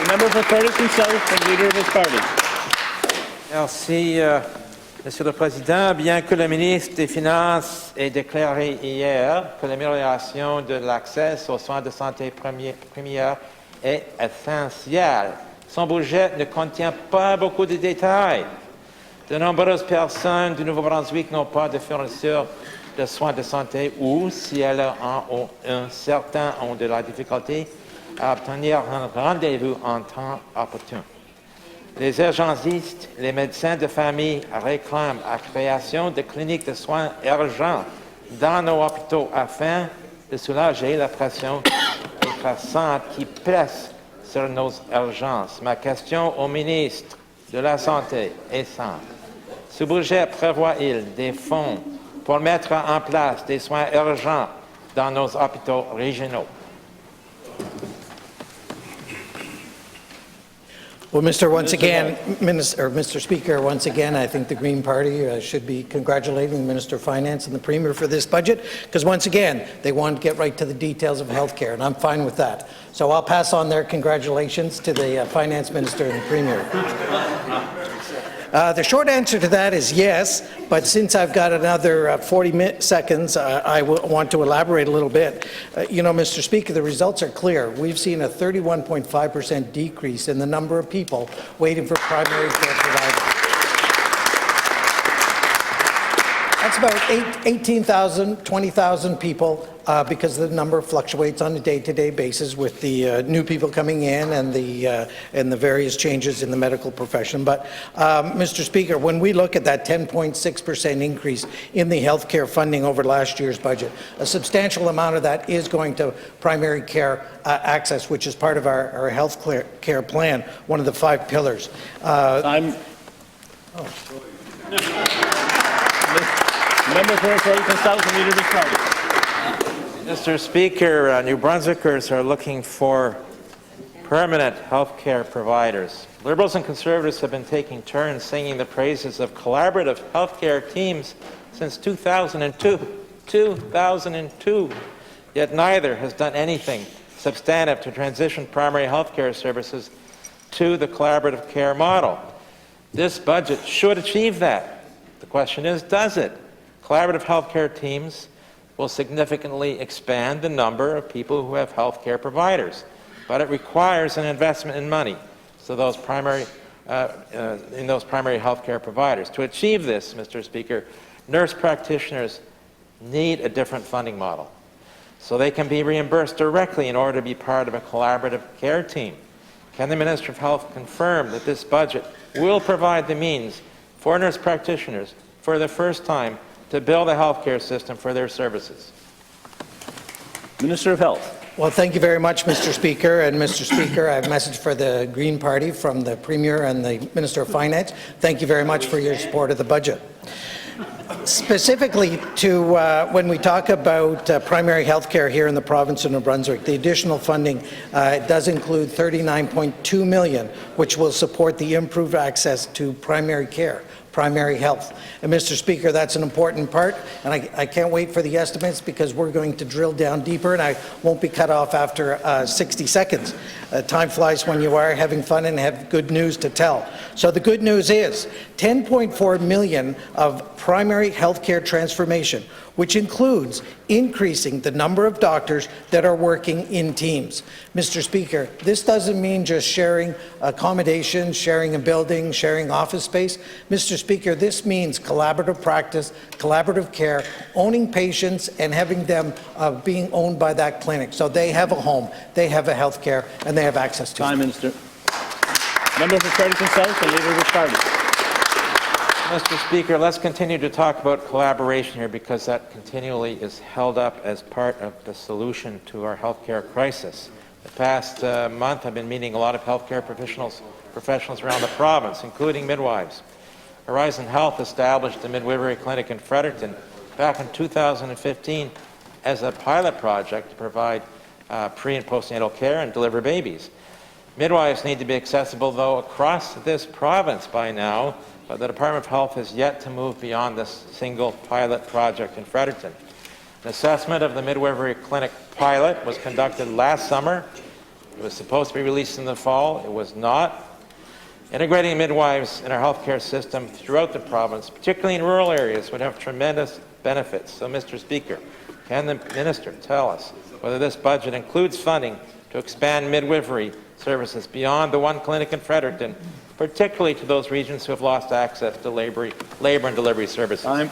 The member for Fredericton-South and leader of his party. Merci, Monsieur le Président. Bien que le ministre des Finances ait déclaré hier que l'amélioration de l'accès aux soins de santé primaires est essentielle, son budget ne contient pas beaucoup de détails. De nombreuses personnes du Nouveau-Brunswick n'ont pas de fournisseur de soins de santé ou, si elles en ont un, certains ont de la difficulté à obtenir un rendez-vous en temps opportun. Les urgentistes, les médecins de famille réclament la création de cliniques de soins urgents dans nos hôpitaux afin de soulager la pression croissante qui pèse sur nos urgences. Ma question au ministre de la Santé est simple. Ce budget prévoit-il des fonds pour mettre en place des soins urgents dans nos hôpitaux régionaux? Well, Mr. Speaker, once again, I think the Green Party should be congratulating the Minister of Finance and the Premier for this budget, because once again, they want to get right to the details of health care, and I'm fine with that. So I'll pass on their congratulations to the Finance Minister and the Premier. The short answer to that is yes, but since I've got another 40 seconds, I want to elaborate a little bit. You know, Mr. Speaker, the results are clear. We've seen a 31.5% decrease in the number of people waiting for primary care providers. That's about 18,000, 20,000 people because the number fluctuates on a day-to-day basis with the new people coming in and the various changes in the medical profession. But, Mr. Speaker, when we look at that 10.6% increase in the health care funding over last year's budget, a substantial amount of that is going to primary care access, which is part of our health care plan, one of the 5 pillars. Member for Fredericton-South and leader of his party. Mr. Speaker, New Brunswickers are looking for permanent health care providers. Liberals and Conservatives have been taking turns singing the praises of collaborative health care teams since 2002. Yet neither has done anything substantive to transition primary health care services to the collaborative care model. This budget should achieve that. The question is, does it? Collaborative healthcare teams will significantly expand the number of people who have healthcare providers, but it requires an investment in money so those primary healthcare providers. To achieve this, Mr. Speaker, nurse practitioners need a different funding model so they can be reimbursed directly in order to be part of a collaborative care team. Can the Minister of Health confirm that this budget will provide the means for nurse practitioners for the first time to build a healthcare system for their services? Minister of Health. Well, thank you very much, Mr. Speaker. And Mr. Speaker, I have a message for the Green Party from the Premier and the Minister of Finance. Thank you very much for your support of the budget. Specifically to when we talk about primary health care here in the province of New Brunswick, the additional funding does include $39.2 million, which will support the improved access to primary care, primary health. And Mr. Speaker, that's an important part, and I can't wait for the estimates because we're going to drill down deeper, and I won't be cut off after 60 seconds. Time flies when you are having fun and have good news to tell. So the good news is $10.4 million of primary health care transformation, which includes increasing the number of doctors that are working in teams. Mr. Speaker, this doesn't mean just sharing accommodation, sharing a building, sharing office space. Mr. Speaker, this means collaborative practice, collaborative care, owning patients and having them being owned by that clinic. So they have a home, they have a health care, and they have access to it. Time, Minister. Member for Fredericton-South and leader of his party. Mr. Speaker, let's continue to talk about collaboration here because that continually is held up as part of the solution to our healthcare crisis. The past month I've been meeting a lot of healthcare professionals around the province, including midwives. Horizon Health established the midwifery clinic in Fredericton back in 2015 as a pilot project to provide pre- and postnatal care and deliver babies. Midwives need to be accessible, though, across this province by now, but the Department of Health has yet to move beyond this single pilot project in Fredericton. An assessment of the midwifery clinic pilot was conducted last summer, It was supposed to be released in the fall. It was not. Integrating midwives in our healthcare system throughout the province, particularly in rural areas, would have tremendous benefits. So, Mr. Speaker, can the minister tell us whether this budget includes funding to expand midwifery services beyond the one clinic in Fredericton, particularly to those regions who have lost access to labor and delivery services? Time.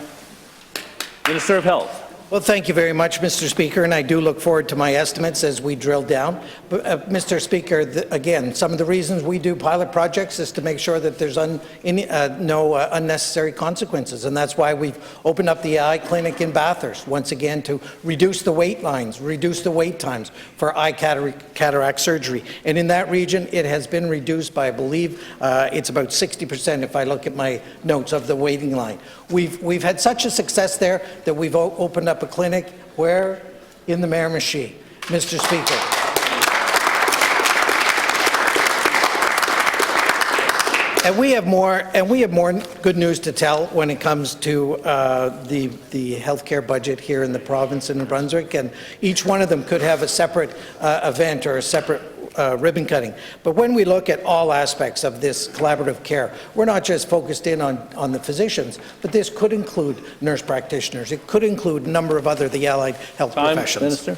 Minister of Health. Well, thank you very much, Mr. Speaker, and I do look forward to my estimates as we drill down. But, Mr. Speaker, again, some of the reasons we do pilot projects is to make sure that there's no unnecessary consequences, and that's why we've opened up the eye clinic in Bathurst, once again, to reduce the wait lines, reduce the wait times for eye cataract surgery. And in that region, it has been reduced by, I believe, it's about 60% if I look at my notes of the waiting line. We've had such a success there that we've opened up a clinic where? In the Miramichi, Mr. Speaker. And we have more good news to tell when it comes to the healthcare budget here in the province in New Brunswick, and each one of them could have a separate event or a separate ribbon cutting. But when we look at all aspects of this collaborative care, we're not just focused in on the physicians, but this could include nurse practitioners. It could include a number of the allied health professions. Minister.